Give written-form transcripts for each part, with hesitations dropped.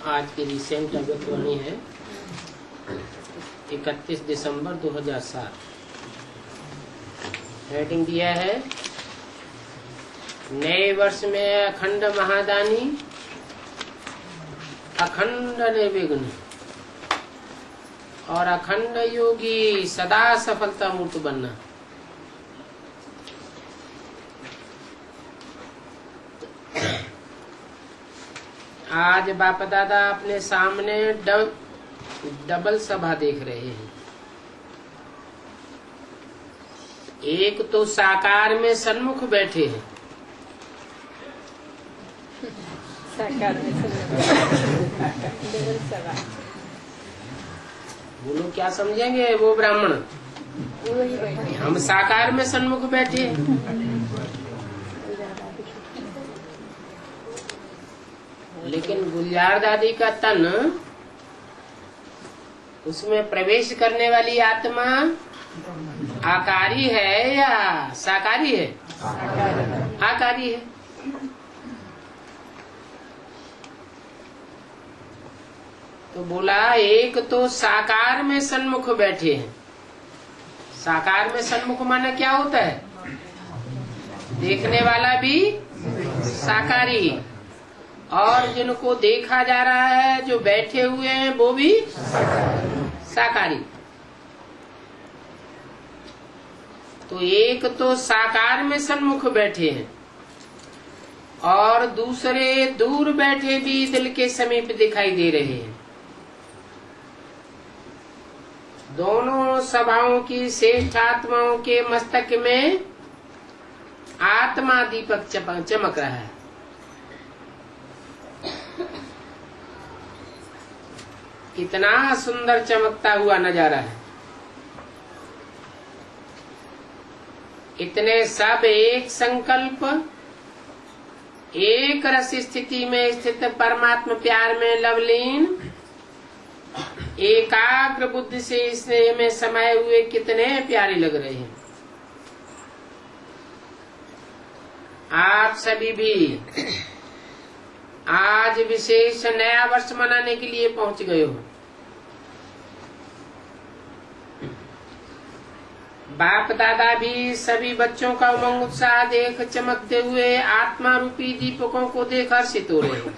आज की रिसेंट अगतवाणी है 31 दिसंबर 2007। हेडिंग दिया है नए वर्ष में अखंड महादानी अखंड निर्विघ्न और अखंड योगी सदा सफलता मूर्त बनना। आज बाप दादा अपने सामने डबल सभा देख रहे हैं। एक तो साकार में सन्मुख बैठे हैं, साकार में डबल सभा। बोलो क्या समझेंगे वो ब्राह्मण? हम साकार में सन्मुख बैठे हैं, लेकिन गुलजार दादी का तन, उसमें प्रवेश करने वाली आत्मा आकारी है या साकारी है? आकारी है। तो बोला एक तो साकार में सन्मुख बैठे हैं। साकार में सन्मुख माने क्या होता है? देखने वाला भी साकारी और जिनको देखा जा रहा है, जो बैठे हुए हैं, वो भी साकारी। तो एक तो साकार में सन्मुख बैठे हैं और दूसरे दूर बैठे भी दिल के समीप दिखाई दे रहे हैं। दोनों सभाओं की श्रेष्ठ आत्माओं के मस्तक में आत्मा दीपक चमक रहा है। कितना सुंदर चमकता हुआ नजारा है। इतने सब एक संकल्प, एक रस स्थिति में स्थित परमात्मा प्यार में लवलीन, एकाग्र बुद्धि से स्नेह में समाये हुए कितने प्यारे लग रहे हैं। आप सभी भी आज विशेष नया वर्ष मनाने के लिए पहुंच गए हो। बाप दादा भी सभी बच्चों का उमंग उत्साह देख चमकते हुए आत्मा रूपी दीपकों को देख हर्षित हो रहे हैं।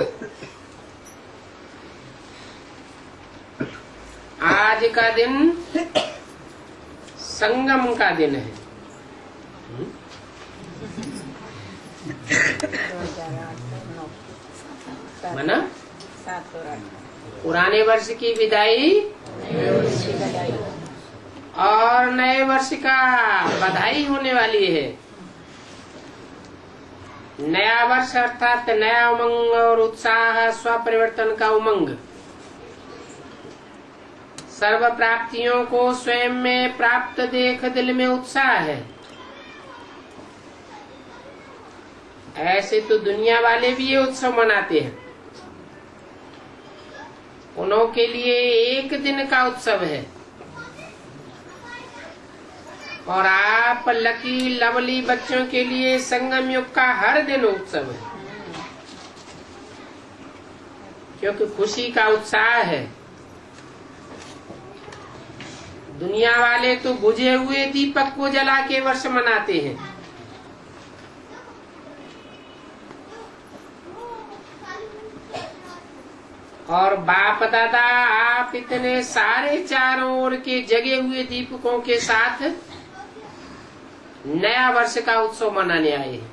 आज का दिन संगम का दिन है। मना पुराने वर्ष की विदाई और नए वर्ष का बधाई होने वाली है। नया वर्ष अर्थात नया उमंग और उत्साह, स्वपरिवर्तन का उमंग, सर्व प्राप्तियों को स्वयं में प्राप्त देख दिल में उत्साह है। ऐसे तो दुनिया वाले भी ये उत्सव मनाते हैं। उन्हों के लिए एक दिन का उत्सव है और आप लकी लवली बच्चों के लिए संगम युग का हर दिन उत्सव है, क्योंकि खुशी का उत्साह है। दुनिया वाले तो बुझे हुए दीपक को जला के वर्ष मनाते हैं। और बाप दादा आप इतने सारे चारों ओर के जगे हुए दीपकों के साथ नया वर्ष का उत्सव मनाने आए हैं।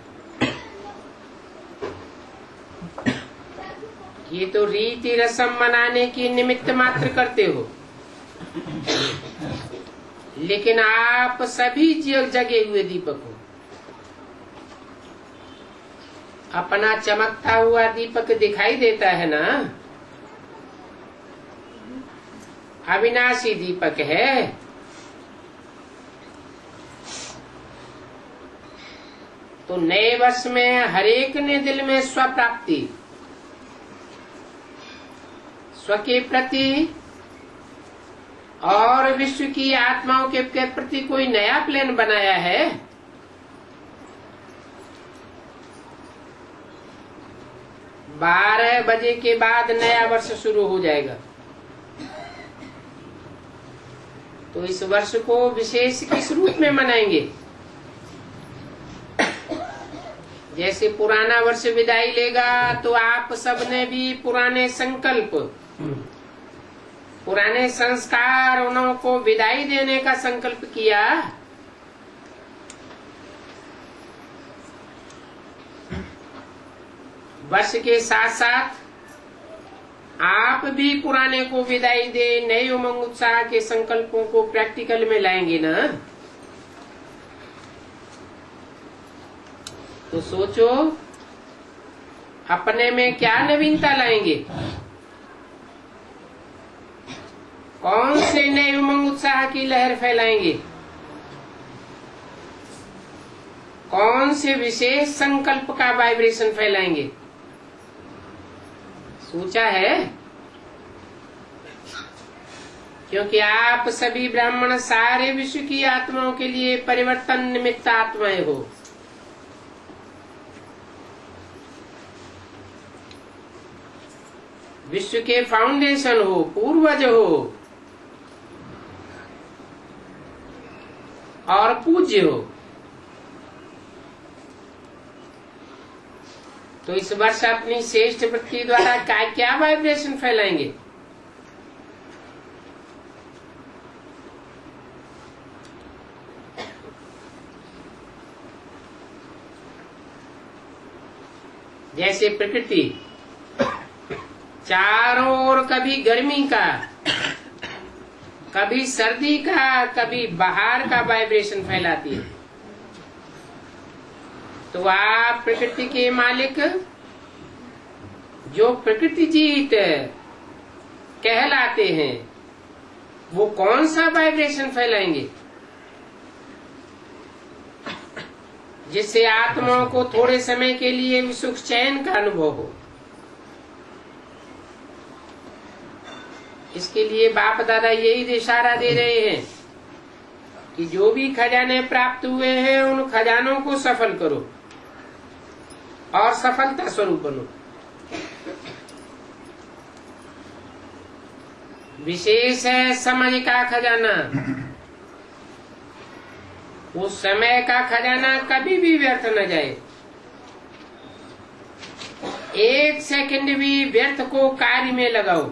ये तो रीति रस्म मनाने की निमित्त मात्र करते हो, लेकिन आप सभी जगे हुए दीपक हो। अपना चमकता हुआ दीपक दिखाई देता है ना, अविनाशी दीपक है। तो नए वर्ष में हरेक ने दिल में स्वप्राप्ति, स्व के प्रति और विश्व की आत्माओं के प्रति कोई नया प्लान बनाया है। 12 बजे के बाद नया वर्ष शुरू हो जाएगा। तो इस वर्ष को विशेष किस रूप में मनाएंगे? जैसे पुराना वर्ष विदाई लेगा तो आप सबने भी पुराने संकल्प, पुराने संस्कार उन्हों को विदाई देने का संकल्प किया। वर्ष के साथ साथ आप भी पुराने को विदाई दे, नए उमंग उत्साह के संकल्पों को प्रैक्टिकल में लाएंगे ना। तो सोचो अपने में क्या नवीनता लाएंगे, कौन से नए उमंग उत्साह की लहर फैलाएंगे, कौन से विशेष संकल्प का वाइब्रेशन फैलाएंगे? सोचा है? क्योंकि आप सभी ब्राह्मण सारे विश्व की आत्माओं के लिए परिवर्तन निमित्त आत्माएं हो। विश्व के फाउंडेशन हो, पूर्वज हो और पूज्य हो। तो इस वर्ष अपनी श्रेष्ठ वृत्ति द्वारा क्या वाइब्रेशन फैलाएंगे? जैसे प्रकृति चारों ओर कभी गर्मी का, कभी सर्दी का, कभी बाहर का वाइब्रेशन फैलाती है। तो आप प्रकृति के मालिक, जो प्रकृति जीत कहलाते हैं, वो कौन सा वाइब्रेशन फैलाएंगे जिससे आत्माओं को थोड़े समय के लिए सुख चैन का अनुभव हो? इसके लिए बाप दादा यही इशारा दे रहे हैं कि जो भी खजाने प्राप्त हुए हैं उन खजानों को सफल करो और सफलता स्वरूप बनो। विशेष है समझ का खजाना। वो समय का खजाना कभी भी व्यर्थ न जाए। एक सेकंड भी व्यर्थ को कार्य में लगाओ।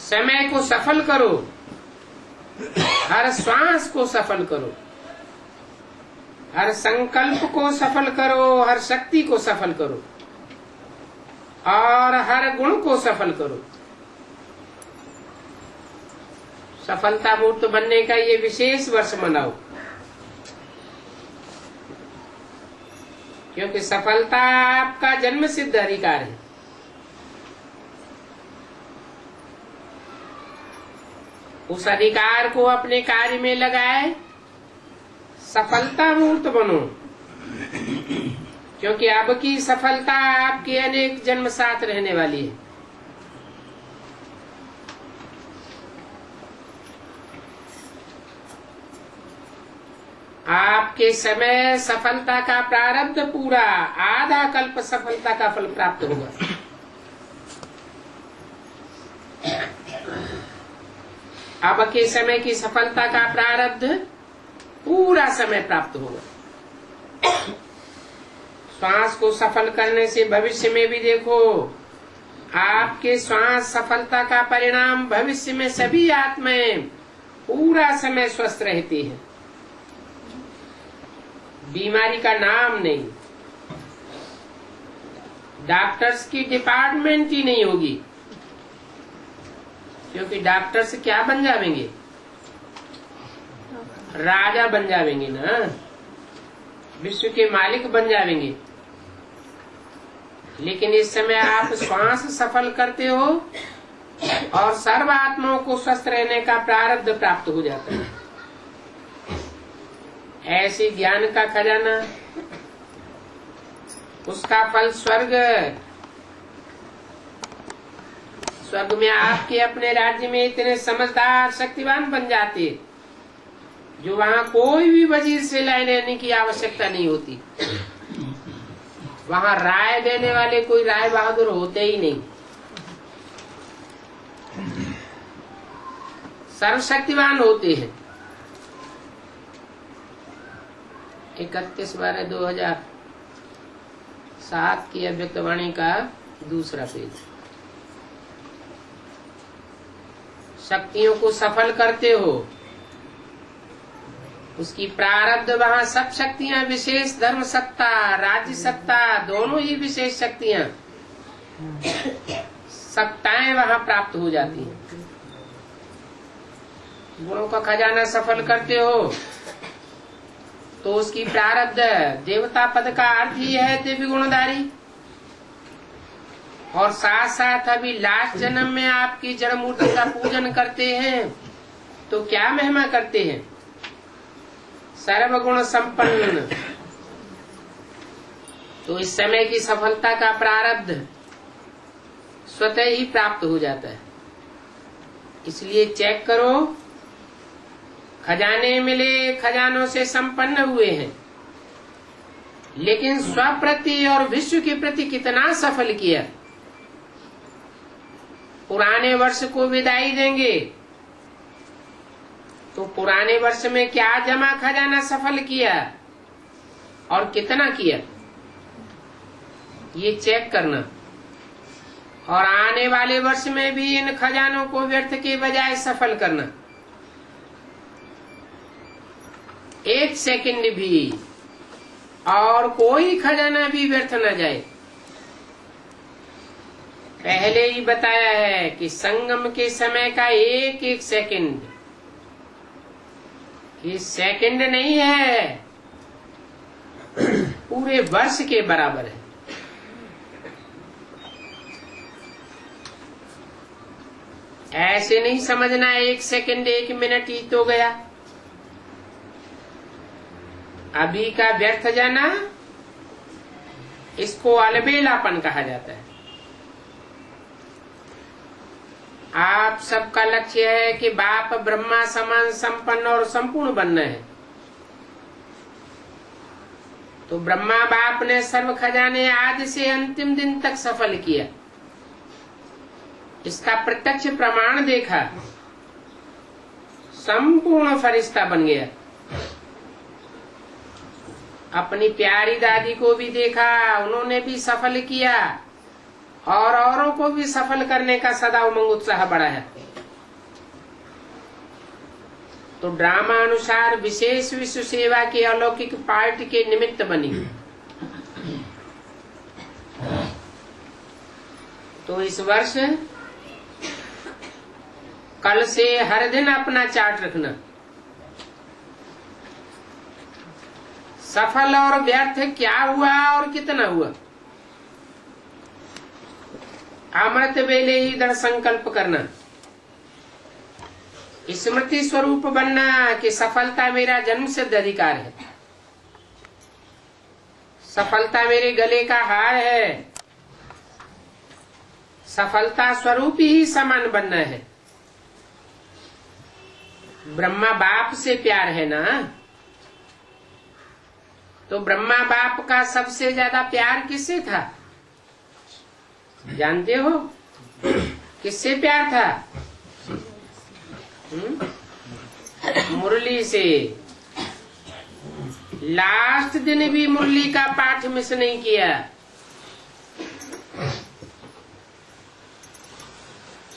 समय को सफल करो, हर श्वास को सफल करो, हर संकल्प को सफल करो, हर शक्ति को सफल करो और हर गुण को सफल करो। सफलता मूर्त बनने का ये विशेष वर्ष मनाओ, क्योंकि सफलता आपका जन्म सिद्ध अधिकार है। उस अधिकार को अपने कार्य में लगाए, सफलता मूर्त बनो, क्योंकि अब की सफलता आपके अनेक जन्म साथ रहने वाली है। आपके समय सफलता का प्रारब्ध पूरा, आधा कल्प सफलता का फल प्राप्त होगा। अब के समय की सफलता का प्रारब्ध पूरा समय प्राप्त होगा। श्वास को सफल करने से भविष्य में भी देखो, आपके श्वास सफलता का परिणाम भविष्य में सभी आत्माएं पूरा समय स्वस्थ रहती हैं। बीमारी का नाम नहीं, डॉक्टर्स की डिपार्टमेंट ही नहीं होगी, क्योंकि डॉक्टर्स क्या बन जाएंगे? राजा बन जाएंगे ना, विश्व के मालिक बन जाएंगे। लेकिन इस समय आप श्वास सफल करते हो और सर्व आत्माओं को स्वस्थ रहने का प्रारब्ध प्राप्त हो जाता है। ऐसे ज्ञान का खजाना, उसका फल स्वर्ग। स्वर्ग में आपके अपने राज्य में इतने समझदार शक्तिवान बन जाते जो वहाँ कोई भी वजीर से राय लेने की आवश्यकता नहीं होती। वहाँ राय देने वाले कोई राय बहादुर होते ही नहीं। सर्वशक्तिमान होते हैं। 31/12/2007 की अव्यक्तवाणी का दूसरा पेज। शक्तियों को सफल करते हो, उसकी प्रारब्ध वहाँ सब शक्तियां, विशेष धर्म सत्ता, राज्य सत्ता, दोनों ही विशेष शक्तियां, सत्ताएं वहाँ प्राप्त हो जाती हैं। गुणों का खजाना सफल करते हो तो उसकी प्रारब्ध, देवता पद का अर्थ ही है दिव्य गुणधारी। और साथ साथ अभी लास्ट जन्म में आपकी जड़ मूर्ति का पूजन करते हैं तो क्या महिमा करते हैं? सर्वगुण संपन्न। तो इस समय की सफलता का प्रारब्ध स्वतः ही प्राप्त हो जाता है। इसलिए चेक करो, खजाने मिले, खजानों से संपन्न हुए हैं, लेकिन स्वप्रति और विश्व के प्रति कितना सफल किया। पुराने वर्ष को विदाई देंगे तो पुराने वर्ष में क्या जमा खजाना सफल किया और कितना किया, ये चेक करना। और आने वाले वर्ष में भी इन खजानों को व्यर्थ के बजाय सफल करना। एक सेकंड भी और कोई खजाना भी व्यर्थ न जाए। पहले ही बताया है कि संगम के समय का एक एक सेकंड, ये सेकंड नहीं है, पूरे वर्ष के बराबर है। ऐसे नहीं समझना एक सेकंड, एक मिनट ही तो गया। अभी का व्यर्थ जाना, इसको अलबेलापन कहा जाता है। आप सबका लक्ष्य है कि बाप ब्रह्मा समान संपन्न और संपूर्ण बनना है। तो ब्रह्मा बाप ने सर्व खजाने आदि से अंतिम दिन तक सफल किया। इसका प्रत्यक्ष प्रमाण देखा, संपूर्ण फरिश्ता बन गया। अपनी प्यारी दादी को भी देखा, उन्होंने भी सफल किया और औरों को भी सफल करने का सदा उमंग उत्साह बढ़ाया। तो ड्रामा अनुसार विशेष विश्व सेवा के अलौकिक पार्ट के निमित्त बनी। तो इस वर्ष कल से हर दिन अपना चार्ट रखना। सफल और व्यर्थ क्या हुआ और कितना हुआ, अमृत वेले ही दृढ़ संकल्प करना। स्मृति स्वरूप बनना कि सफलता मेरा जन्म सिद्ध अधिकार है, सफलता मेरे गले का हार है, सफलता स्वरूप ही समान बनना है। ब्रह्मा बाप से प्यार है ना, तो ब्रह्मा बाप का सबसे ज्यादा प्यार किससे था जानते हो? किससे प्यार था? मुरली से। लास्ट दिन भी मुरली का पाठ मिस नहीं किया।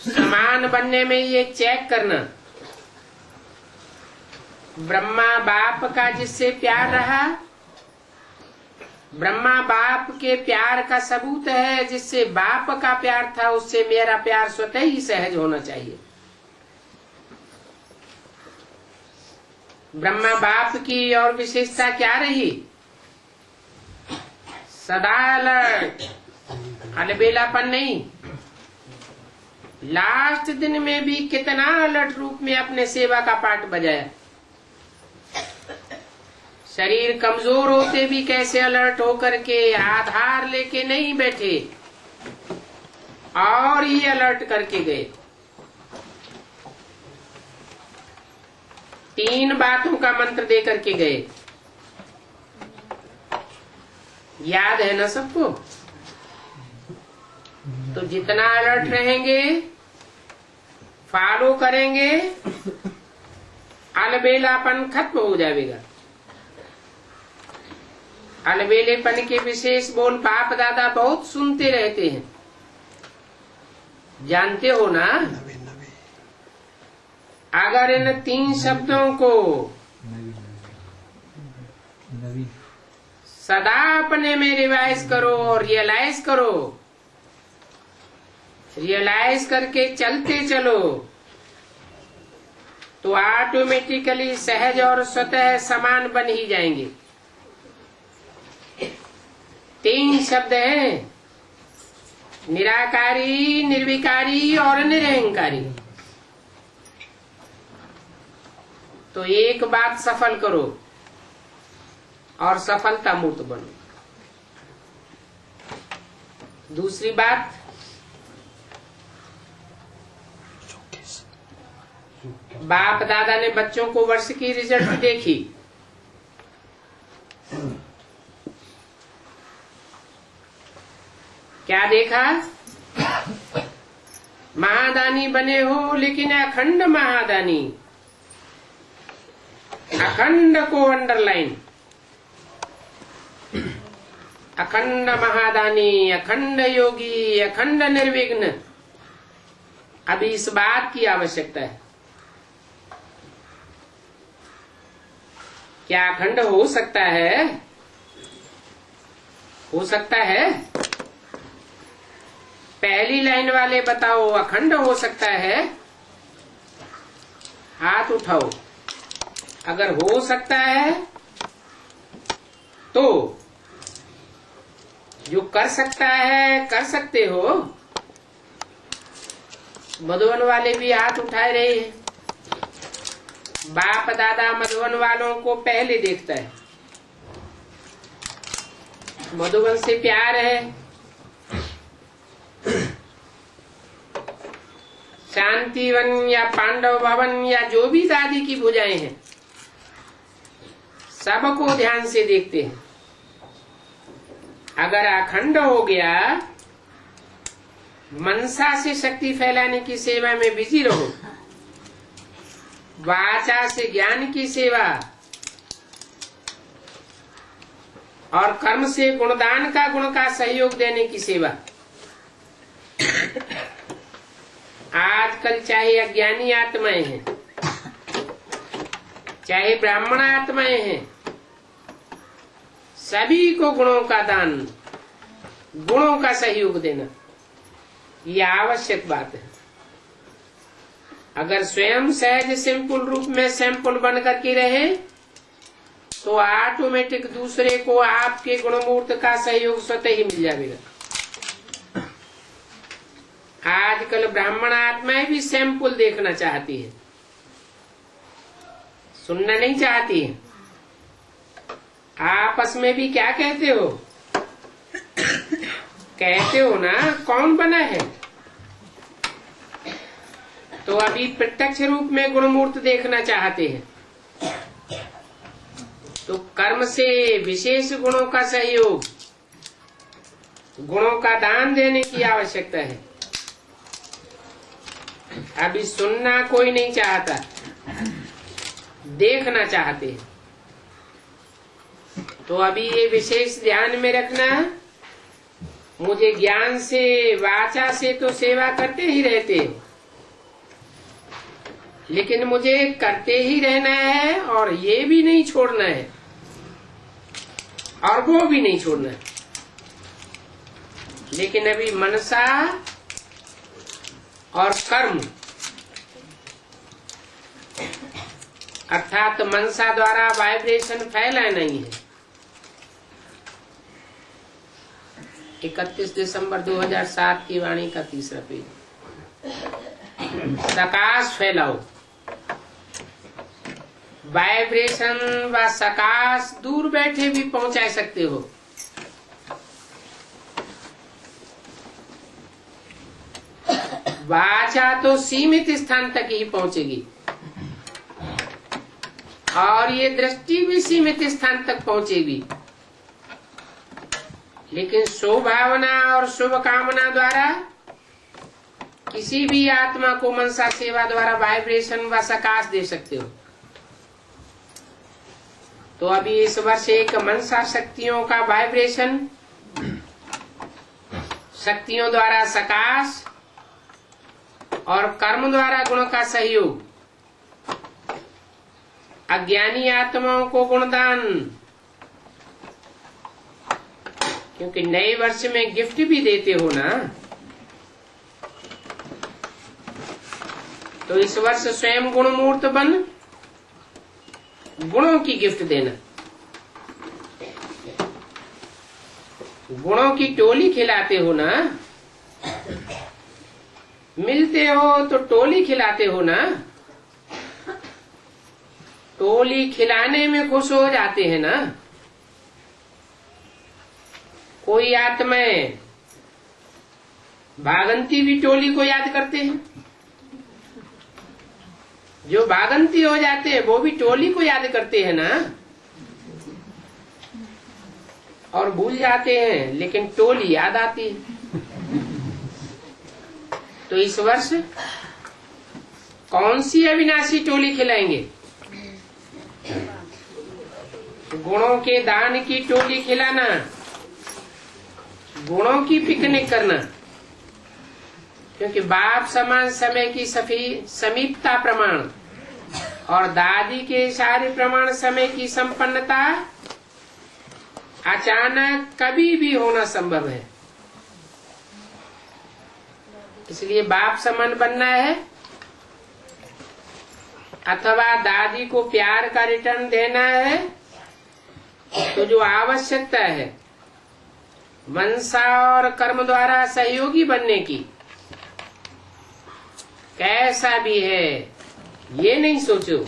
समान बनने में ये चेक करना, ब्रह्मा बाप का जिससे प्यार रहा, ब्रह्मा बाप के प्यार का सबूत है। जिससे बाप का प्यार था उससे मेरा प्यार स्वतः ही सहज होना चाहिए। ब्रह्मा बाप की और विशेषता क्या रही? सदा अलर्ट, अलबेलापन नहीं। लास्ट दिन में भी कितना अलर्ट रूप में अपने सेवा का पाठ बजाया। शरीर कमजोर होते भी कैसे अलर्ट होकर के आधार लेके नहीं बैठे और ये अलर्ट करके गए। 3 बातों का मंत्र दे करके गए। याद है ना सबको? तो जितना अलर्ट रहेंगे, फॉलो करेंगे, अलबेलापन खत्म हो जाएगा। अलबेलेपन के विशेष बोल बाप दादा बहुत सुनते रहते हैं, जानते हो ना? अगर इन 3 शब्दों को सदा अपने में रिवाइज करो और रियलाइज करो, रियलाइज करके चलते चलो, तो ऑटोमेटिकली सहज और स्वतः समान बन ही जाएंगे। 3 शब्द हैं, निराकारी, निर्विकारी और निरहंकारी। तो एक बात सफल करो और सफलता मूर्त बनो। दूसरी बात, बाप दादा ने बच्चों को वर्ष की रिजल्ट देखी, क्या देखा? महादानी बने हो, लेकिन अखंड महादानी, अखंड को अंडरलाइन, अखंड महादानी, अखंड योगी, अखंड निर्विघ्न। अभी इस बात की आवश्यकता है। क्या अखंड हो सकता है? हो सकता है? पहली लाइन वाले बताओ, अखंड हो सकता है? हाथ उठाओ। अगर हो सकता है तो जो कर सकता है कर सकते हो। मधुबन वाले भी हाथ उठाए रहे हैं। बाप दादा मधुबन वालों को पहले देखता है, मधुबन से प्यार है। शांतिवन या पांडव भवन या जो भी दादी की भुजाएं हैं, सबको ध्यान से देखते हैं। अगर अखंड हो गया, मनसा से शक्ति फैलाने की सेवा में बिजी रहो, वाचा से ज्ञान की सेवा और कर्म से गुणदान का गुण का सहयोग देने की सेवा। आजकल चाहे अज्ञानी आत्माएं हैं, चाहे ब्राह्मण आत्माएं हैं, सभी को गुणों का दान, गुणों का सहयोग देना, ये आवश्यक बात है। अगर स्वयं सहज सिंपल रूप में सैंपल बन करके रहे तो ऑटोमेटिक दूसरे को आपके गुणमूर्त का सहयोग स्वतः ही मिल जाएगा। आजकल ब्राह्मण आत्माएं भी सैंपल देखना चाहती है, सुनना नहीं चाहती है। आपस में भी क्या कहते हो? कहते हो ना कौन बना है? तो अभी प्रत्यक्ष रूप में गुणमूर्त देखना चाहते हैं, तो कर्म से विशेष गुणों का सहयोग, गुणों का दान देने की आवश्यकता है। अभी सुनना कोई नहीं चाहता, देखना चाहते हैं। तो अभी ये विशेष ध्यान में रखना, मुझे ज्ञान से वाचा से तो सेवा करते ही रहते हैं, लेकिन मुझे करते ही रहना है और ये भी नहीं छोड़ना है और वो भी नहीं छोड़ना है। लेकिन अभी मनसा और कर्म अर्थात मनसा द्वारा वाइब्रेशन फैला नहीं है। 31 दिसंबर 2007 की वाणी का 3रा पेज। सकाश फैलाओ, वाइब्रेशन व सकाश दूर बैठे भी पहुंचा सकते हो। वाचा तो सीमित स्थान तक ही पहुंचेगी, और ये दृष्टि भी सीमित स्थान तक पहुंचेगी, लेकिन शुभ भावना और शुभ कामना द्वारा किसी भी आत्मा को मनसा सेवा द्वारा वाइब्रेशन व सकाश दे सकते हो। तो अभी इस वर्ष एक मनसा शक्तियों का वाइब्रेशन, शक्तियों द्वारा सकाश और कर्म द्वारा गुण का सहयोग, अज्ञानी आत्माओं को गुणदान, क्योंकि नए वर्ष में गिफ्ट भी देते हो ना, तो इस वर्ष स्वयं गुणमूर्त बन गुणों की गिफ्ट देना। गुणों की टोली खिलाते हो ना, मिलते हो तो टोली खिलाते हो ना, टोली खिलाने में खुश हो जाते हैं ना। कोई आत्माएं भागंती भी टोली को याद करते हैं, जो भागंती हो जाते हैं वो भी टोली को याद करते हैं ना, और भूल जाते हैं लेकिन टोली याद आती है। तो इस वर्ष कौन सी अविनाशी टोली खिलाएंगे? गुणों के दान की टोली खिलाना, गुणों की पिकनिक करना, क्योंकि बाप समान समय की समीपता प्रमाण और दादी के सारे प्रमाण समय की संपन्नता अचानक कभी भी होना संभव है। इसलिए बाप समान बनना है अथवा दादी को प्यार का रिटर्न देना है, तो जो आवश्यकता है मनसा और कर्म द्वारा सहयोगी बनने की, कैसा भी है ये नहीं सोचो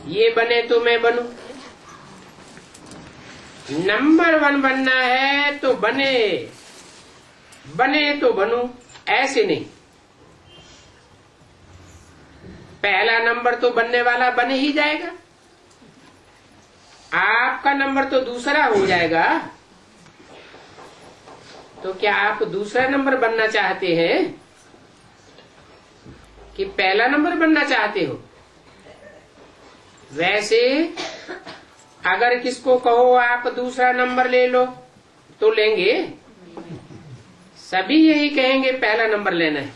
ये बने तो मैं बनूं, नंबर 1 बनना है तो बने तो बनूं, ऐसे नहीं। पहला नंबर तो बनने वाला बन ही जाएगा, आपका नंबर तो दूसरा हो जाएगा। तो क्या आप दूसरा नंबर बनना चाहते हैं कि पहला नंबर बनना चाहते हो? वैसे अगर किसको कहो आप दूसरा नंबर ले लो तो लेंगे? सभी यही कहेंगे पहला नंबर लेना है।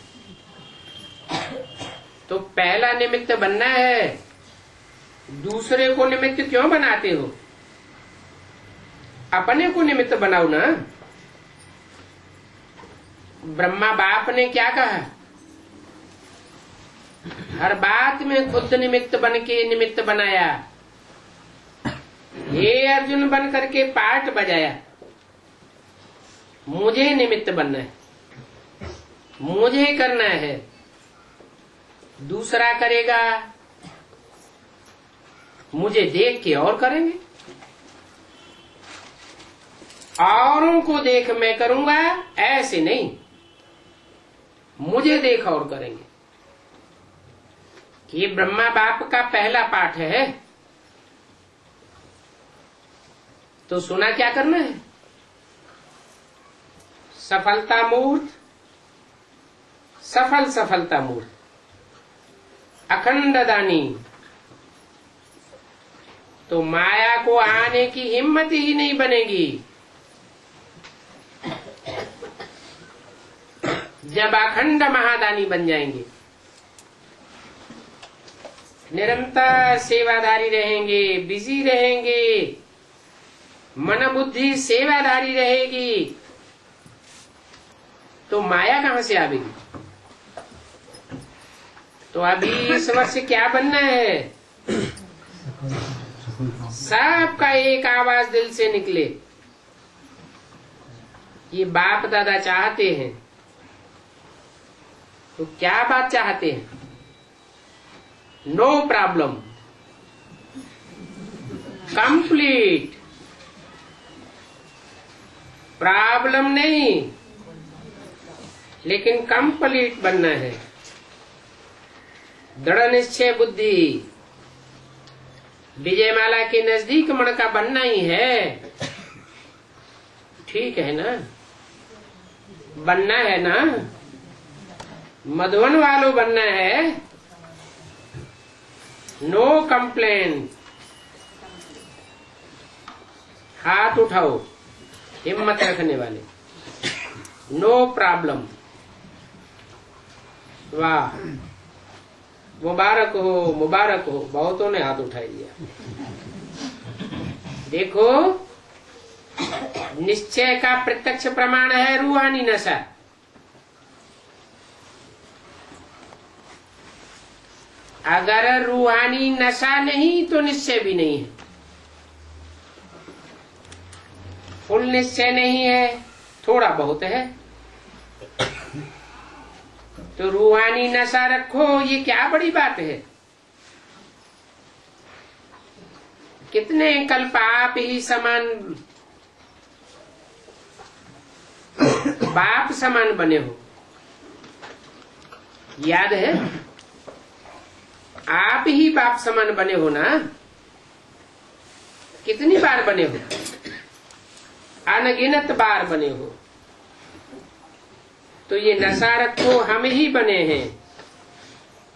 तो पहला निमित्त बनना है, दूसरे को निमित्त क्यों बनाते हो? अपने को निमित्त बनाओ ना। ब्रह्मा बाप ने क्या कहा? हर बात में खुद निमित्त बन के निमित्त बनाया। हे अर्जुन बन करके पाठ बजाया। मुझे निमित्त बनना है, मुझे करना है, दूसरा करेगा मुझे देख के और करेंगे, औरों को देख मैं करूंगा ऐसे नहीं, मुझे देख और करेंगे। ये ब्रह्मा बाप का पहला पाठ है। तो सुना क्या करना है? सफलता मूर्त, सफलता मूर्त, अखंड दानी। तो माया को आने की हिम्मत ही नहीं बनेगी। जब अखंड महादानी बन जाएंगे, निरंतर सेवादारी रहेंगे, बिजी रहेंगे, मन बुद्धि सेवादारी रहेगी, तो माया कहां से आवेगी? तो अभी इस वर्ष क्या बनना है? सबका एक आवाज दिल से निकले, ये बाप दादा चाहते हैं। तो क्या बात चाहते हैं? No problem, complete. प्रॉब्लम नहीं, लेकिन कंप्लीट बनना है। दृढ़ निश्चय बुद्धि, विजयमाला के नजदीक मणका बनना ही है, ठीक है ना, बनना है ना, मधुवन वालों बनना है। नो कंप्लेन, हाथ उठाओ हिम्मत रखने वाले, नो प्रॉब्लम। वाह, मुबारक हो मुबारक हो, बहुतों ने हाथ उठा दिया। देखो, निश्चय का प्रत्यक्ष प्रमाण है रूहानी नशा। अगर रूहानी नशा नहीं तो निश्चय भी नहीं है, फुल निश्चय नहीं है, थोड़ा बहुत है। तो रूहानी नशा रखो, ये क्या बड़ी बात है। कितने कल्प आप ही समान बाप समान बने हो, याद है? आप ही बाप समान बने हो ना, कितनी बार बने हो? अनगिनत बार बने हो। तो ये नशा रखो, हम ही बने हैं,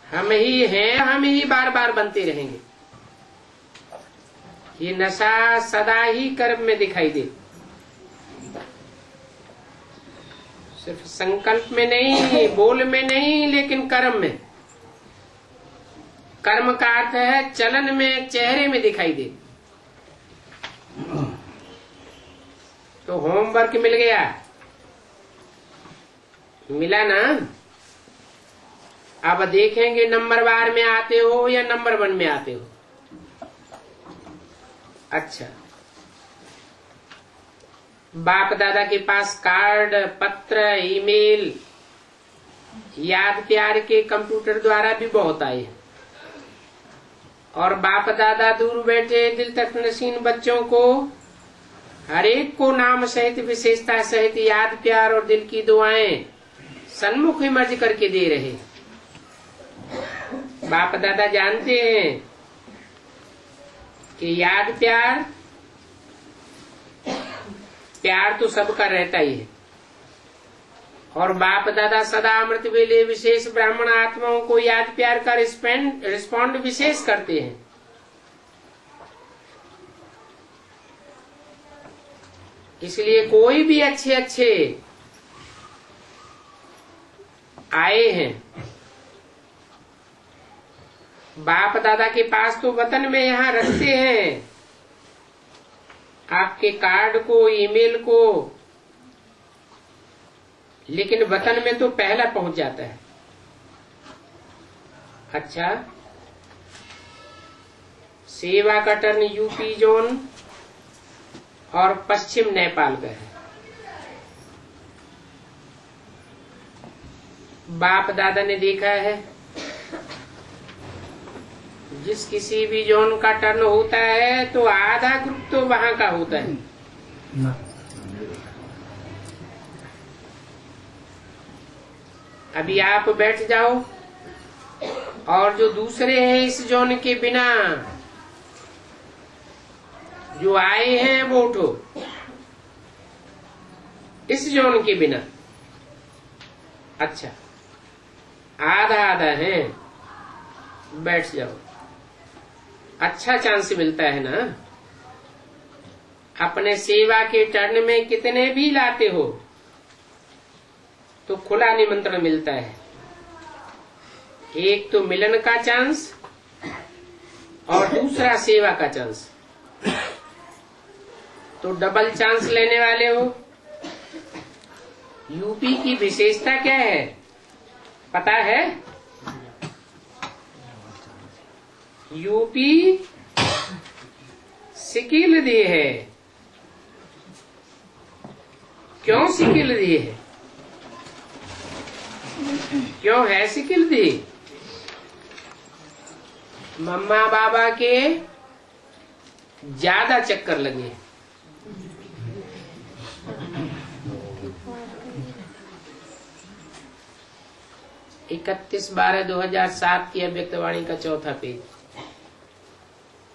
हम ही हैं, हम ही बार बार बनते रहेंगे। ये नशा सदा ही कर्म में दिखाई दे, सिर्फ संकल्प में नहीं, बोल में नहीं, लेकिन कर्म में। कर्म का अर्थ है चलन में, चेहरे में दिखाई दे। तो होमवर्क मिल गया, मिला ना? अब देखेंगे नंबरवार में आते हो या नंबर 1 में आते हो। अच्छा, बाप दादा के पास कार्ड, पत्र, ईमेल, याद प्यार के कंप्यूटर द्वारा भी बहुत आए, और बाप दादा दूर बैठे दिल तक नशीन बच्चों को हर एक को नाम सहित, विशेषता सहित याद प्यार और दिल की दुआएं सन्मुख इमर्ज करके दे रहे। बाप दादा जानते हैं कि याद प्यार, प्यार तो सबका रहता ही है, और बाप दादा सदा अमृत वेले विशेष ब्राह्मण आत्माओं को याद प्यार का रिस्पॉन्ड विशेष करते हैं। इसलिए कोई भी अच्छे अच्छे आए हैं, बाप दादा के पास तो वतन में यहाँ रखते हैं आपके कार्ड को, ईमेल को, लेकिन वतन में तो पहला पहुंच जाता है। अच्छा, सेवा का टर्न यूपी जोन और पश्चिम नेपाल का है। बाप दादा ने देखा है, जिस किसी भी जोन का टर्न होता है तो आधा ग्रुप तो वहां का होता है। अभी आप बैठ जाओ, और जो दूसरे हैं इस जोन के बिना जो आए हैं वो उठो, इस जोन के बिना। अच्छा, आधा आधा है, बैठ जाओ, अच्छा चांस मिलता है ना। अपने सेवा के टर्न में कितने भी लाते हो तो खुला निमंत्रण मिलता है। एक तो मिलन का चांस और दूसरा सेवा का चांस, तो डबल चांस लेने वाले हो। यूपी की विशेषता क्या है पता है? यूपी सिकिल दी है। क्यों सिकिल दी है? क्यों है सिकिल दी? मम्मा बाबा के ज्यादा चक्कर लगे। इकतीस 12/2007 की अव्यक्तवाणी का 4था पेज।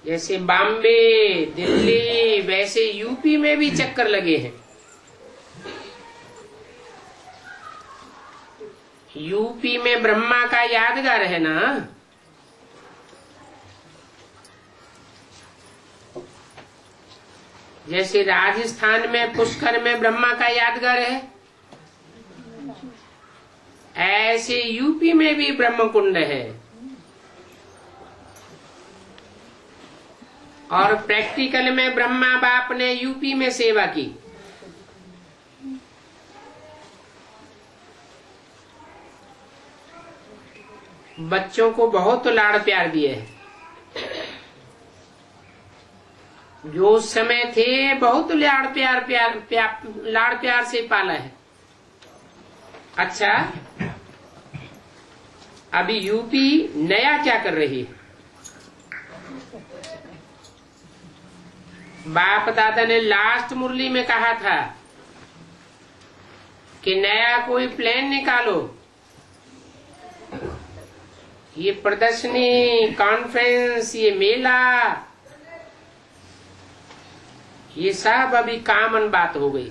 जैसे बॉम्बे, दिल्ली, वैसे यूपी में भी चक्कर लगे हैं। यूपी में ब्रह्मा का यादगार है ना, जैसे राजस्थान में पुष्कर में ब्रह्मा का यादगार है, ऐसे यूपी में भी ब्रह्म कुंड है। और प्रैक्टिकल में ब्रह्मा बाप ने यूपी में सेवा की। बच्चों को बहुत लाड़ प्यार दिए है। जो उस समय थे बहुत लाड़ प्यार से पाला है। अच्छा, अभी यूपी नया क्या कर रही है? बाप दादा ने लास्ट मुरली में कहा था कि नया कोई प्लान निकालो। ये प्रदर्शनी, कॉन्फ्रेंस, ये मेला, ये सब अभी कॉमन बात हो गई।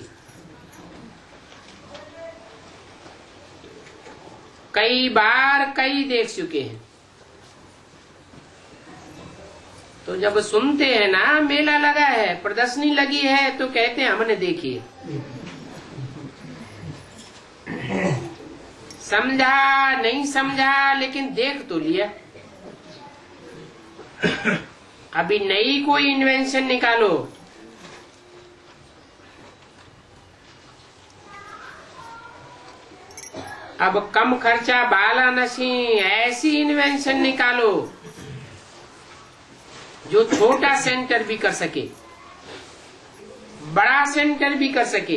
कई बार कई देख चुके हैं। तो जब सुनते हैं ना मेला लगा है, प्रदर्शनी लगी है, तो कहते हैं हमने देखी है। समझा नहीं समझा, लेकिन देख तो लिया। अभी नई कोई इन्वेंशन निकालो। अब कम खर्चा वाराणसी, ऐसी इन्वेंशन निकालो जो छोटा सेंटर भी कर सके, बड़ा सेंटर भी कर सके।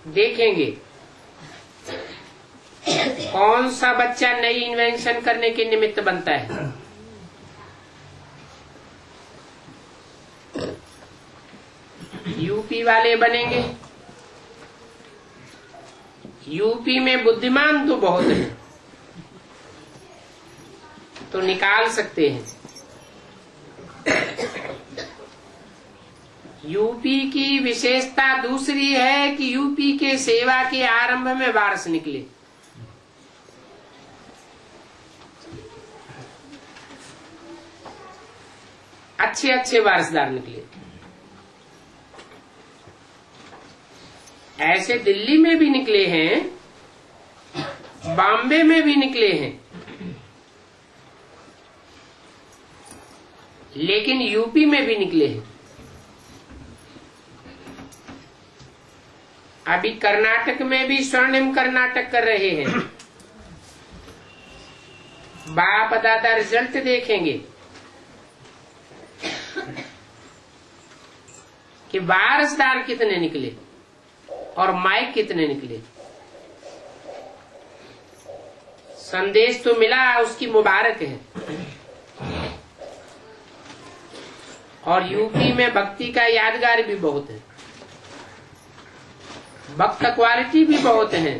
देखेंगे कौन सा बच्चा नई इन्वेंशन करने के निमित्त बनता है। यूपी वाले बनेंगे। यूपी में बुद्धिमान तो बहुत है, तो निकाल सकते हैं। यूपी की विशेषता दूसरी है कि यूपी के सेवा के आरंभ में वारस निकले। अच्छे अच्छे वारसदार निकले। ऐसे दिल्ली में भी निकले हैं, बॉम्बे में भी निकले हैं, लेकिन यूपी में भी निकले हैं। अभी कर्नाटक में भी स्वर्णिम कर्नाटक कर रहे हैं। बाप दादा रिजल्ट देखेंगे कि वारसदार कितने निकले और माइक कितने निकले। संदेश तो मिला, उसकी मुबारक है। और यूपी में भक्ति का यादगार भी बहुत है, भक्त क्वालिटी भी बहुत है।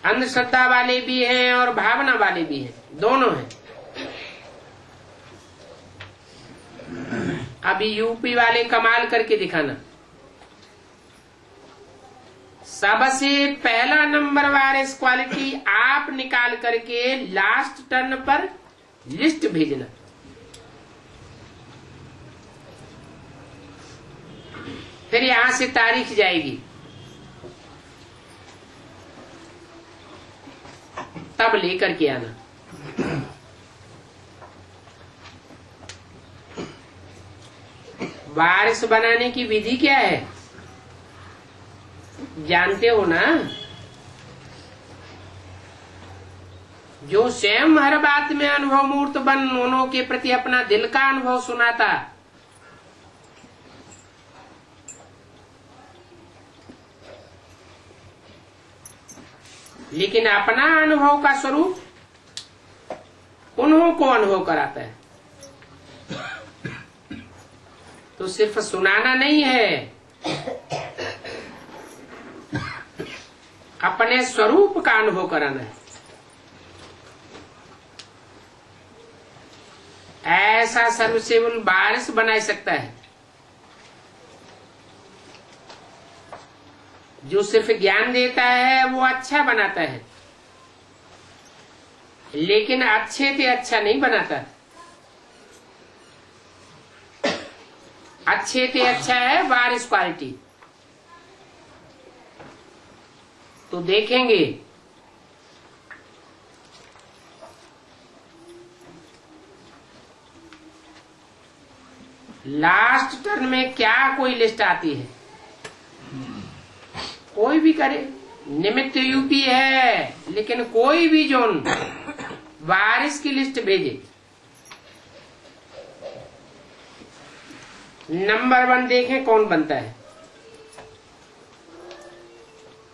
अंधश्रद्धा वाले भी हैं और भावना वाले भी हैं, दोनों हैं। अभी यूपी वाले कमाल करके दिखाना। सबसे पहला नंबर वारिस क्वालिटी आप निकाल करके लास्ट टर्न पर लिस्ट भेजना। फिर यहां से तारीख जाएगी, तब लेकर के आना। वारिस बनाने की विधि क्या है जानते हो ना? जो स्वयं हर बात में अनुभव मूर्त बन उन्हों के प्रति अपना दिल का अनुभव सुनाता, लेकिन अपना अनुभव का स्वरूप उन्हों को अनुभव कराता है। तो सिर्फ सुनाना नहीं है, अपने स्वरूप का अनुभव कराना है। ऐसा सर्विसेबल वारिस बना सकता है जो सिर्फ ज्ञान देता है, वो अच्छा बनाता है, लेकिन अच्छे से अच्छा नहीं बनाता। अच्छे से अच्छा है वारिस क्वालिटी। तो देखेंगे लास्ट टर्न में क्या कोई लिस्ट आती है। कोई भी करे, निमित्त यूपी है, लेकिन कोई भी जोन वारिस की लिस्ट भेजे। नंबर 1 देखें कौन बनता है।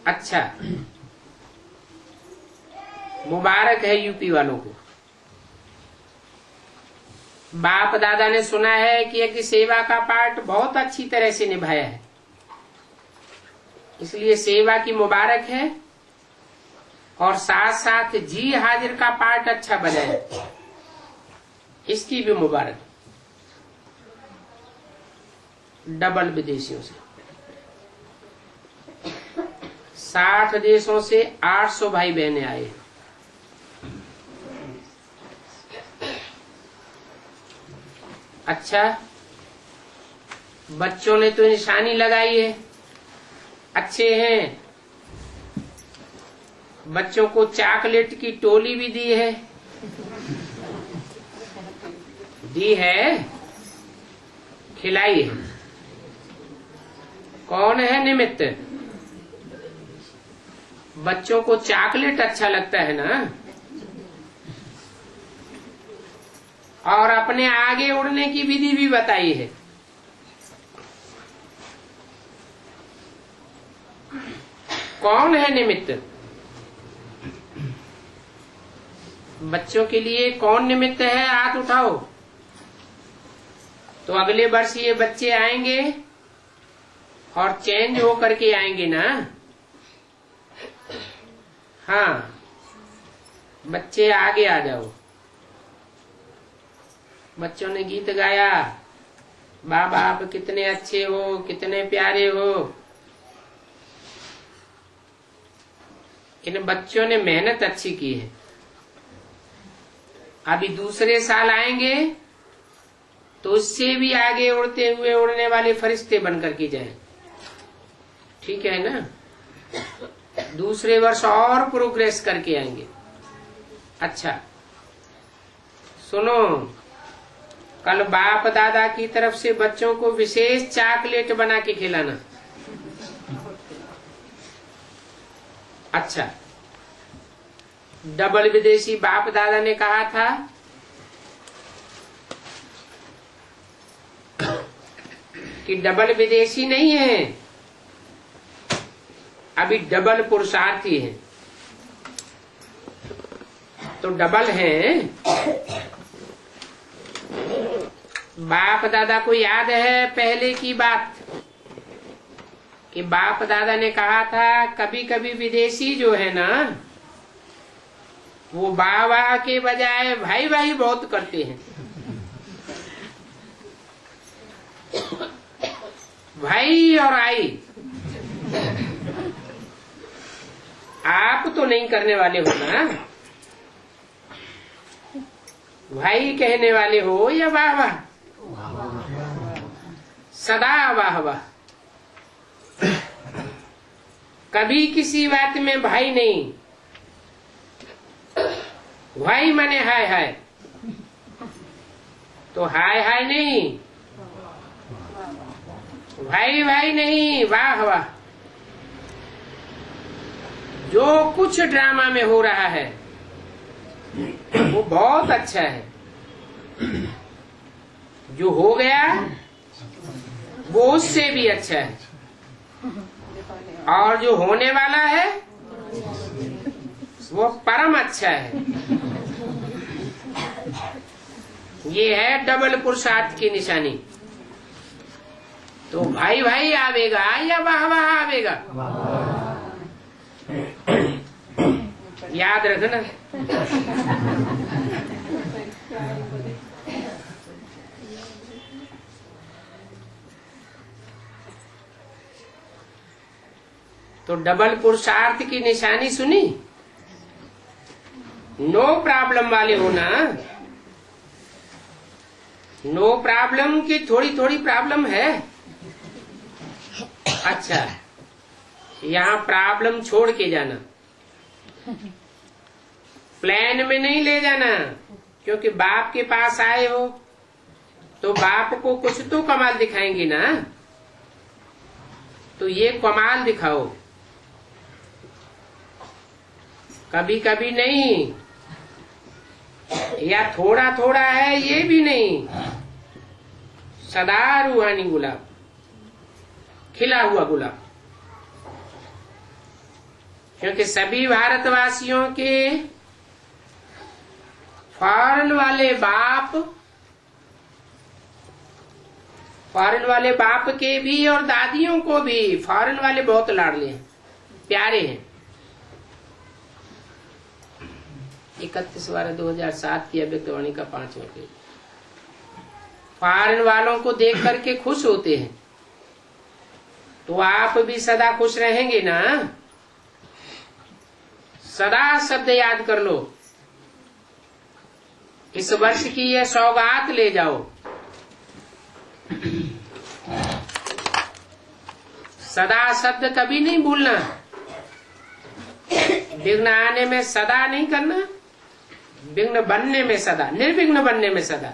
अच्छा, मुबारक है यूपी वालों को। बाप दादा ने सुना है कि एक सेवा का पार्ट बहुत अच्छी तरह से निभाया है, इसलिए सेवा की मुबारक है, और साथ साथ जी हाजिर का पार्ट अच्छा बजाया, इसकी भी मुबारक। डबल विदेशियों से 60 देशों से 800 भाई बहनें आए हैं। अच्छा, बच्चों ने तो निशानी लगाई है, अच्छे हैं। बच्चों को चॉकलेट की टोली भी दी है, खिलाई है। कौन है निमित्त? बच्चों को चॉकलेट अच्छा लगता है ना, और अपने आगे उड़ने की विधि भी बताई है। कौन है निमित्त? बच्चों के लिए कौन निमित्त है? हाथ उठाओ। तो अगले वर्ष ये बच्चे आएंगे और चेंज होकर के आएंगे ना। हाँ, बच्चे आगे आ जाओ। बच्चों ने गीत गाया, बाबा आप कितने अच्छे हो, कितने प्यारे हो। इन बच्चों ने मेहनत अच्छी की है। अभी दूसरे साल आएंगे तो उससे भी आगे उड़ते हुए उड़ने वाले फरिश्ते बनकर के जाएं। ठीक है ना? दूसरे वर्ष और प्रोग्रेस करके आएंगे। अच्छा सुनो, कल बाप दादा की तरफ से बच्चों को विशेष चॉकलेट बना के खिलाना। अच्छा, डबल विदेशी बाप दादा ने कहा था कि डबल विदेशी नहीं है, अभी डबल पुरुषार्थी है। तो डबल है। बाप दादा को याद है पहले की बात कि बाप दादा ने कहा था कभी कभी विदेशी जो है ना, वो वाह के बजाय भाई भाई बहुत करते हैं। भाई और आई, आप तो नहीं करने वाले हो ना, भाई कहने वाले हो या वाह वाह? सदा वाह वाह। कभी किसी बात में भाई नहीं। भाई माने हाय हाय, तो हाय हाय नहीं, भाई भाई नहीं, वाह वाह। जो कुछ ड्रामा में हो रहा है वो बहुत अच्छा है। जो हो गया वो उससे भी अच्छा है, और जो होने वाला है वो परम अच्छा है। ये है डबल पुरुषार्थ की निशानी। तो भाई भाई आवेगा या वाह वाह आवेगा? याद रखना। तो डबल पुरुषार्थ की निशानी सुनी। नो प्रॉब्लम वाले हो ना, नो प्रॉब्लम की थोड़ी थोड़ी प्रॉब्लम है। अच्छा, यहाँ प्रॉब्लम छोड़ के जाना, प्लान में नहीं ले जाना, क्योंकि बाप के पास आए हो तो बाप को कुछ तो कमाल दिखाएंगे ना, तो ये कमाल दिखाओ। कभी कभी नहीं, या थोड़ा थोड़ा है ये भी नहीं, सदा रूहानी गुलाब, खिला हुआ गुलाब। क्योंकि सभी भारतवासियों के फॉरेन वाले बाप के भी और दादियों को भी फॉरेन वाले बहुत लाडले हैं, प्यारे हैं। 31/12/2007 की अव्यक्तवाणी का 5वां पेज। फॉरेन वालों को देख करके खुश होते हैं, तो आप भी सदा खुश रहेंगे ना। सदा शब्द याद कर लो, इस वर्ष की यह सौगात ले जाओ। सदा शब्द कभी नहीं भूलना, विघ्न आने में सदा नहीं करना, विघ्न बनने में सदा, निर्विघ्न बनने में सदा।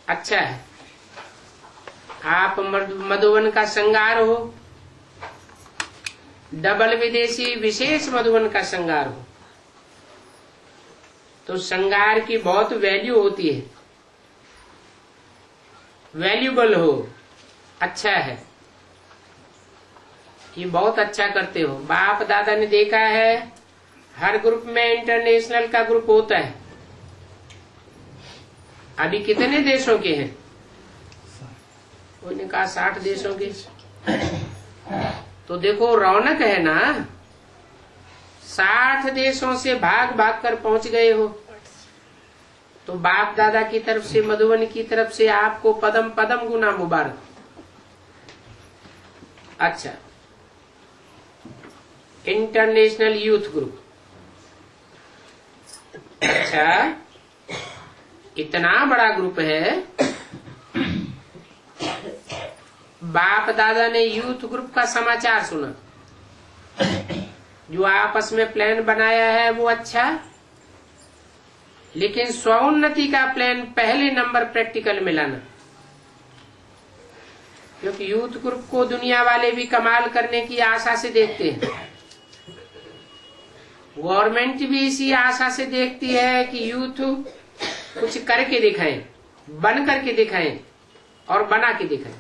अच्छा है, आप मधुवन का श्रृंगार हो, डबल विदेशी विशेष मधुवन का श्रृंगार हो, तो श्रृंगार की बहुत वैल्यू होती है, वैल्यूबल हो। अच्छा है, ये बहुत अच्छा करते हो। बाप दादा ने देखा है हर ग्रुप में इंटरनेशनल का ग्रुप होता है। अभी कितने देशों के हैं? उन्होंने कहा 60 देशों के। तो देखो रौनक है ना, 60 देशों से भाग भाग कर पहुंच गए हो, तो बाप दादा की तरफ से, मधुबन की तरफ से आपको पदम पदम गुना मुबारक। अच्छा, इंटरनेशनल यूथ ग्रुप। अच्छा, इतना बड़ा ग्रुप है। बाप दादा ने यूथ ग्रुप का समाचार सुना, जो आपस में प्लान बनाया है वो अच्छा, लेकिन स्वोन्नति का प्लान पहले नंबर प्रैक्टिकल में लाना। क्योंकि यूथ ग्रुप को दुनिया वाले भी कमाल करने की आशा से देखते हैं, गवर्नमेंट भी इसी आशा से देखती है कि यूथ कुछ करके दिखाएं, बन करके दिखाएं और बना के दिखाएं।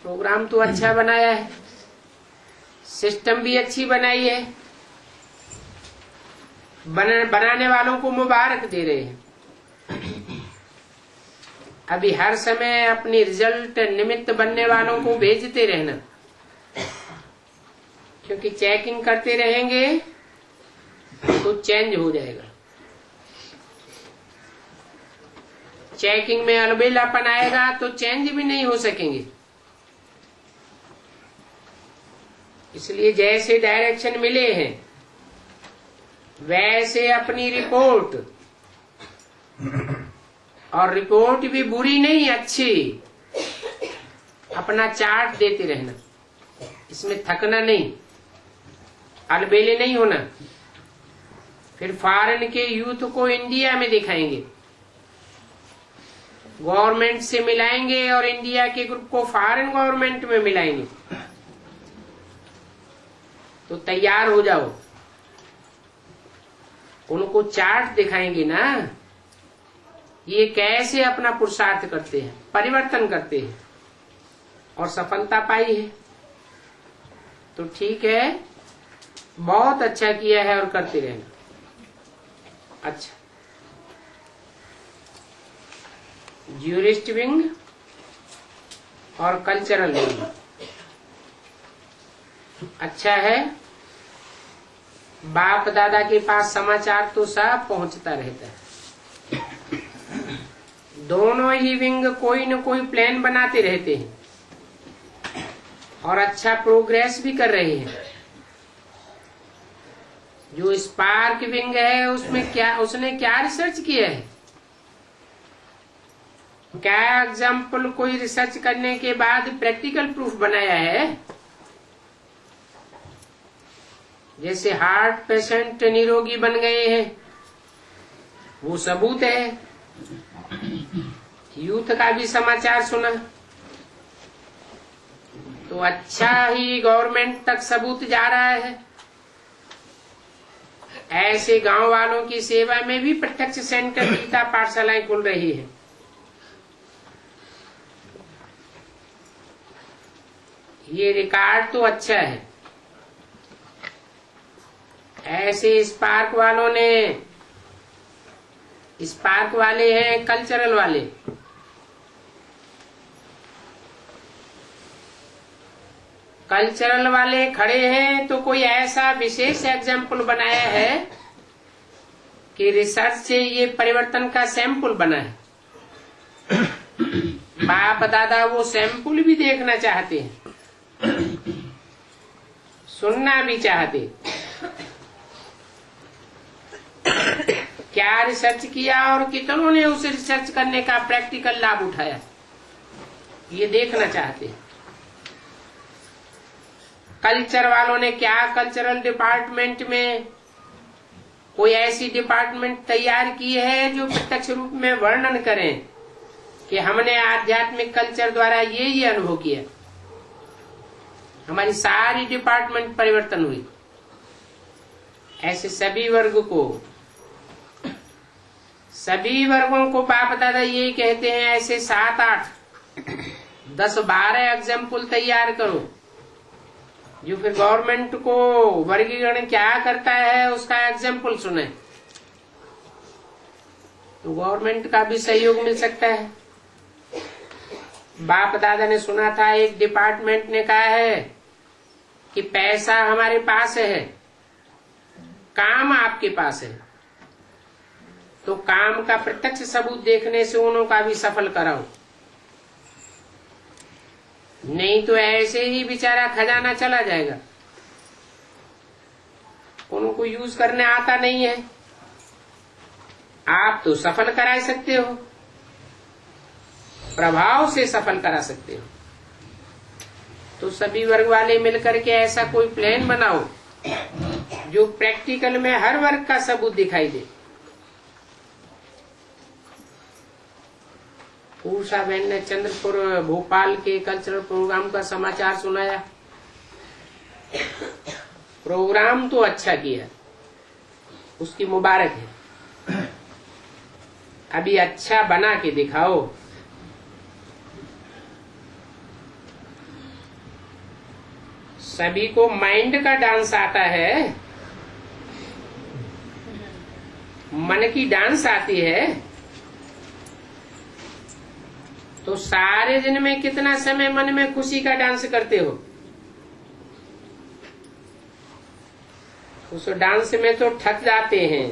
प्रोग्राम तो अच्छा बनाया है, सिस्टम भी अच्छी बनाई है, बनाने वालों को मुबारक दे रहे हैं। अभी हर समय अपनी रिजल्ट निमित्त बनने वालों को भेजते रहना, क्योंकि चेकिंग करते रहेंगे तो चेंज हो जाएगा। चेकिंग में अलबेलापन आएगा तो चेंज भी नहीं हो सकेंगे। इसलिए जैसे डायरेक्शन मिले हैं वैसे अपनी रिपोर्ट, और रिपोर्ट भी बुरी नहीं अच्छी, अपना चार्ट देते रहना, इसमें थकना नहीं, अलबेले नहीं होना। फिर फॉरेन के यूथ को इंडिया में दिखाएंगे, गवर्नमेंट से मिलाएंगे और इंडिया के ग्रुप को फॉरेन गवर्नमेंट में मिलाएंगे। तो तैयार हो जाओ, उनको चार्ट दिखाएंगे ना, ये कैसे अपना पुरुषार्थ करते हैं, परिवर्तन करते हैं और सफलता पाई है। तो ठीक है, बहुत अच्छा किया है और करते रहना। अच्छा, ज्यूरिस्ट विंग और कल्चरल विंग अच्छा है। बाप दादा के पास समाचार तो सब पहुंचता रहता है। दोनों ही विंग कोई न कोई प्लान बनाते रहते हैं। और अच्छा प्रोग्रेस भी कर रही है। जो स्पार्क विंग है उसने क्या रिसर्च किया है? क्या एग्जाम्पल कोई रिसर्च करने के बाद प्रैक्टिकल प्रूफ बनाया है? जैसे हार्ट पेशेंट निरोगी बन गए हैं, वो सबूत है। यूथ का भी समाचार सुना तो अच्छा ही गवर्नमेंट तक सबूत जा रहा है। ऐसे गांव वालों की सेवा में भी प्रत्यक्ष सेंटर गीता पाठशालाएं खुल रही है। ये रिकॉर्ड तो अच्छा है। ऐसे स्पार्क वाले हैं कल्चरल वाले। कल्चरल वाले खड़े हैं तो कोई ऐसा विशेष एग्जाम्पल बनाया है कि रिसर्च से ये परिवर्तन का सैंपल बना है। बाप दादा वो सैंपल भी देखना चाहते हैं, सुनना भी चाहते। क्या रिसर्च किया और कितनों ने उस रिसर्च करने का प्रैक्टिकल लाभ उठाया, ये देखना चाहते हैं। कल्चर वालों ने क्या कल्चरल डिपार्टमेंट में कोई ऐसी डिपार्टमेंट तैयार की है जो प्रत्यक्ष रूप में वर्णन करें कि हमने आध्यात्मिक कल्चर द्वारा ये अनुभव किया, हमारी सारी डिपार्टमेंट परिवर्तन हुई। ऐसे सभी वर्गों को बाप दादा ये कहते हैं, ऐसे 7, 8, 10, 12 एग्जाम्पल तैयार करो जो फिर गवर्नमेंट को वर्गीकरण क्या करता है उसका एग्जाम्पल सुने तो गवर्नमेंट का भी सहयोग मिल सकता है। बाप दादा ने सुना था एक डिपार्टमेंट ने कहा है कि पैसा हमारे पास है, काम आपके पास है, तो काम का प्रत्यक्ष सबूत देखने से उन्हों का भी सफल कराओ, नहीं तो ऐसे ही बेचारा खजाना चला जाएगा। उनको यूज करने आता नहीं है। आप तो सफल करा सकते हो, प्रभाव से सफल करा सकते हो। तो सभी वर्ग वाले मिलकर के ऐसा कोई प्लान बनाओ जो प्रैक्टिकल में हर वर्ग का सबूत दिखाई दे। उषा बहन ने चंद्रपुर भोपाल के कल्चरल प्रोग्राम का समाचार सुनाया। प्रोग्राम तो अच्छा किया, उसकी मुबारक है। अभी अच्छा बना के दिखाओ। सभी को माइंड का डांस आता है, मन की डांस आती है, तो सारे दिन में कितना समय मन में खुशी का डांस करते हो? उस डांस में तो थक जाते हैं,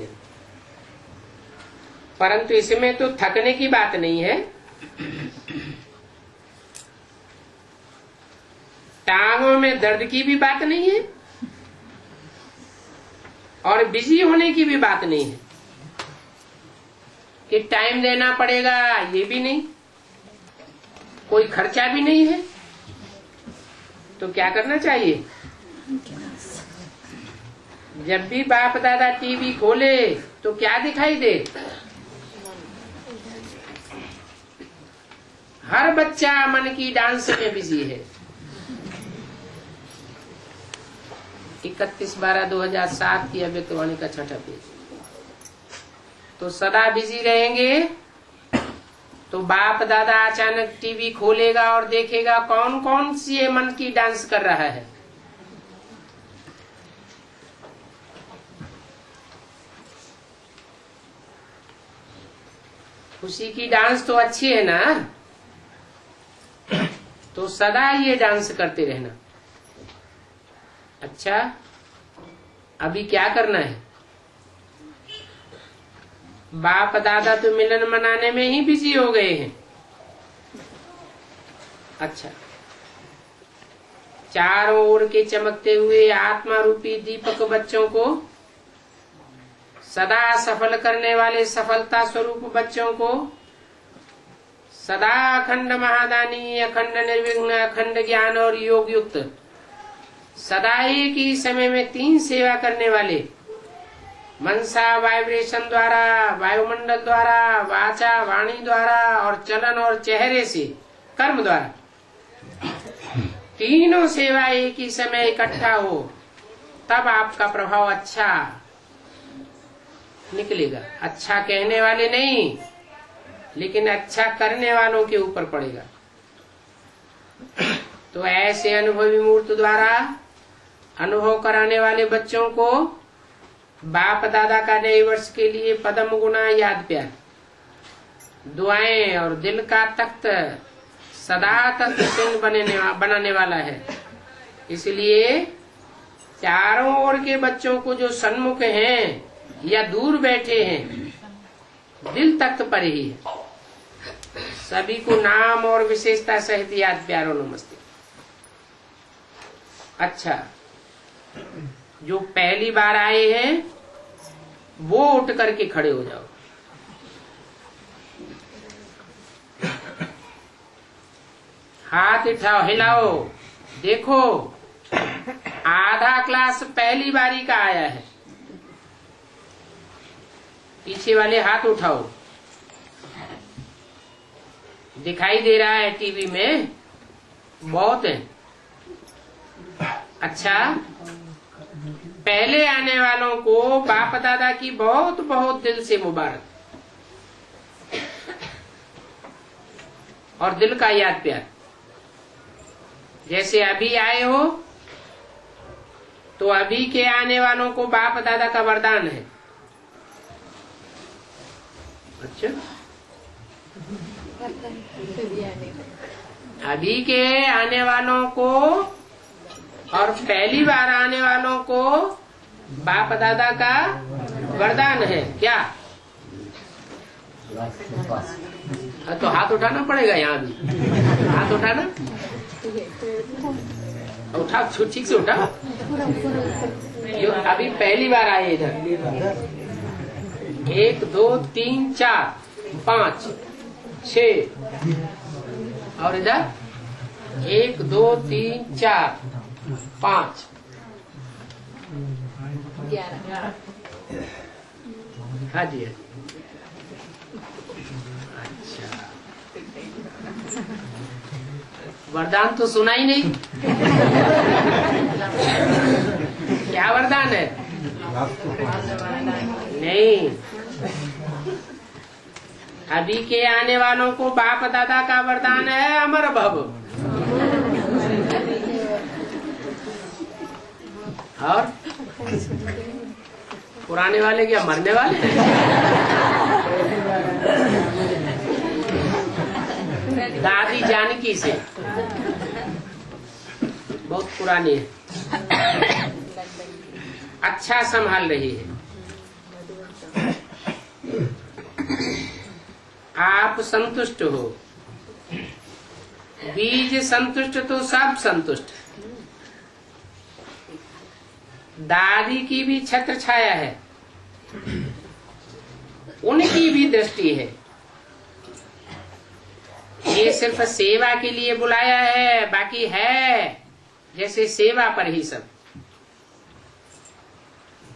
परंतु इसमें तो थकने की बात नहीं है। टांगों में दर्द की भी बात नहीं है और बिजी होने की भी बात नहीं है कि टाइम देना पड़ेगा, ये भी नहीं, कोई खर्चा भी नहीं है। तो क्या करना चाहिए? जब भी बाप दादा टीवी खोले तो क्या दिखाई दे? हर बच्चा मन की डांस में बिजी है। 31/12/2007 की अव्यक्तवाणी का 6ठा पेज। तो सदा बिजी रहेंगे तो बाप दादा अचानक टीवी खोलेगा और देखेगा कौन कौन सी ये मन की डांस कर रहा है। खुशी की डांस तो अच्छी है ना, तो सदा ये डांस करते रहना। अच्छा, अभी क्या करना है? बाप दादा तो मिलन मनाने में ही बिजी हो गए हैं। अच्छा, चारों ओर के चमकते हुए आत्मा रूपी दीपक बच्चों को, सदा सफल करने वाले सफलता स्वरूप बच्चों को, सदा अखंड महादानी, अखंड निर्विघ्न, अखंड ज्ञान और योग युक्त, सदा एक ही समय में 3 सेवा करने वाले, मनसा वाइब्रेशन द्वारा, वायुमंडल द्वारा, वाचा वाणी द्वारा और चलन और चेहरे से कर्म द्वारा तीनों सेवा एक ही समय इकट्ठा हो, तब आपका प्रभाव अच्छा निकलेगा। अच्छा कहने वाले नहीं, लेकिन अच्छा करने वालों के ऊपर पड़ेगा। तो ऐसे अनुभवी मूर्त द्वारा अनुभव कराने वाले बच्चों को बाप दादा का नए वर्ष के लिए पदम गुना याद प्यार, दुआएं और दिल का तख्त सदा तक सिंह बनाने वाला है। इसलिए चारों ओर के बच्चों को जो सन्मुख हैं या दूर बैठे हैं, दिल तख्त पर ही है, सभी को नाम और विशेषता सहित याद प्यारो नमस्ते। अच्छा, जो पहली बार आए हैं वो उठ करके खड़े हो जाओ। हाथ उठाओ, हिलाओ। देखो, आधा क्लास पहली बारी का आया है। पीछे वाले हाथ उठाओ। दिखाई दे रहा है टीवी में, बहुत है। अच्छा, पहले आने वालों को बाप दादा की बहुत बहुत दिल से मुबारक और दिल का याद प्यार। जैसे अभी आए हो, तो अभी के आने वालों को बाप दादा का वरदान है। अच्छा, अभी के आने वालों को और पहली बार आने वालों को बाप दादा का वरदान है। क्या? तो हाथ उठाना पड़ेगा। यहाँ भी हाथ उठाना, उठा, ठीक से उठा। अभी पहली बार आए इधर। 1 2 3 4 5 6 और इधर 1 2 3 4 5 11। हाँ जी। अच्छा, वरदान तो सुना ही नहीं। क्या वरदान है? नहीं, अभी के आने वालों को बाप दादा का वरदान है अमर भव। और पुराने वाले क्या मरने वाले? दादी जानकी से बहुत पुरानी है, अच्छा संभाल रही है। आप संतुष्ट हो, बीज संतुष्ट तो सब संतुष्ट। दादी की भी छत्र छाया है, उनकी भी दृष्टि है। ये सिर्फ सेवा के लिए बुलाया है, बाकी है जैसे सेवा पर ही सब।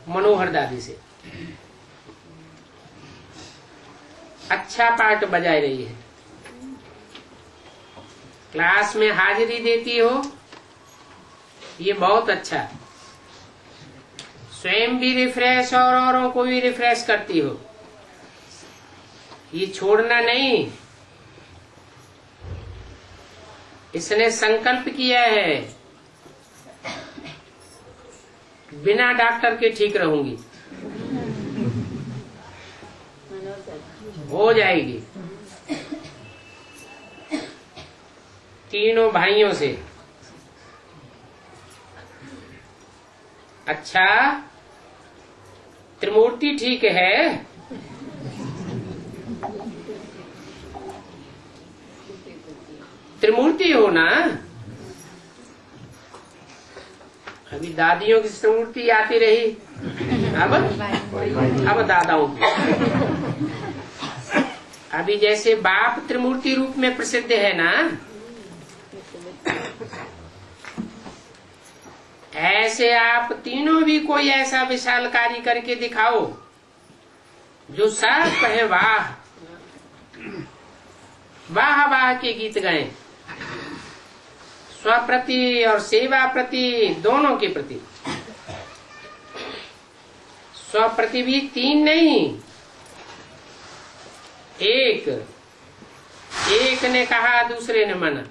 मनोहर दादी से अच्छा पार्ट बजाय रही है। क्लास में हाजिरी देती हो, ये बहुत अच्छा। स्वयं भी रिफ्रेश और औरों को भी रिफ्रेश करती हो। ये छोड़ना नहीं, इसने संकल्प किया है बिना डॉक्टर के ठीक रहूंगी। हो जाएगी। तीनों भाइयों से। अच्छा, त्रिमूर्ति ठीक है? त्रिमूर्ति हो ना? अभी दादियों की स्मृति आती रही, अब दादाओं की। अभी जैसे बाप त्रिमूर्ति रूप में प्रसिद्ध है ना, ऐसे आप तीनों भी कोई ऐसा विशाल कार्य करके दिखाओ जो सब कहे वाह वाह वाह के गीत गाएं, स्वप्रति और सेवा प्रति दोनों के प्रति। स्वप्रति भी 3 नहीं, एक ने कहा, दूसरे ने माना,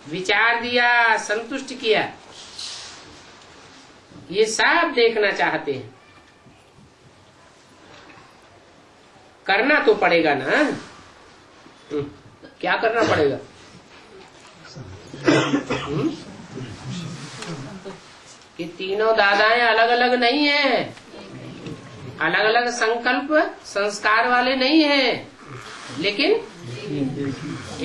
विचार दिया, संतुष्ट किया, ये सब देखना चाहते हैं। करना तो पड़ेगा ना। क्या करना पड़ेगा? ये तीनों दादाएं अलग अलग नहीं है, अलग अलग संकल्प संस्कार वाले नहीं है, लेकिन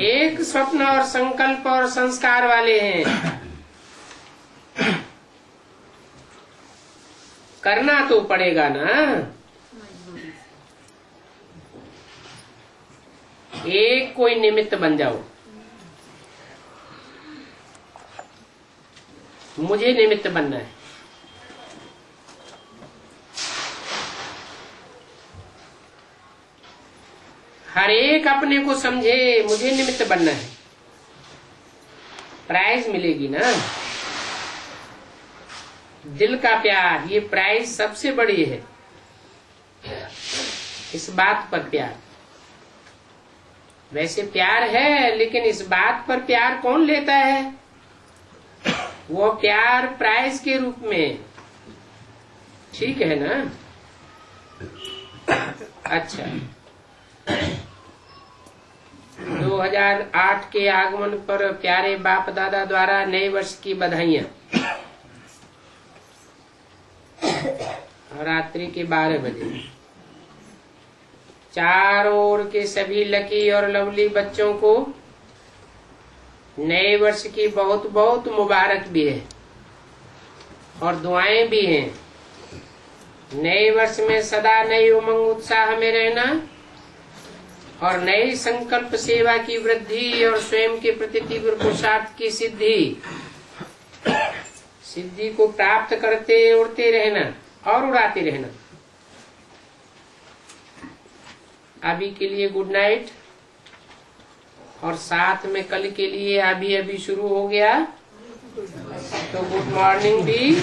एक स्वप्न और संकल्प और संस्कार वाले हैं। करना तो पड़ेगा ना। एक कोई निमित्त बन जाओ, मुझे निमित्त बनना है। हर एक अपने को समझे, मुझे निमित्त बनना है, प्राइज मिलेगी ना। दिल का प्यार, ये प्राइज सबसे बड़ी है। इस बात पर प्यार, वैसे प्यार है, लेकिन इस बात पर प्यार कौन लेता है? वो प्यार प्राइज के रूप में, ठीक है ना। अच्छा, 2008 के आगमन पर प्यारे बाप दादा द्वारा नए वर्ष की बधाइयां। रात्रि के 12 बजे चारों ओर के सभी लकी और लवली बच्चों को नए वर्ष की बहुत बहुत मुबारक भी है और दुआएं भी हैं। नए वर्ष में सदा नई उमंग उत्साह में रहना और नई संकल्प सेवा की वृद्धि और स्वयं के प्रति तीव्र पुरुषार्थ की सिद्धि को प्राप्त करते उड़ते रहना और उड़ाते रहना। अभी के लिए गुड नाइट, और साथ में कल के लिए अभी शुरू हो गया तो गुड मॉर्निंग भी।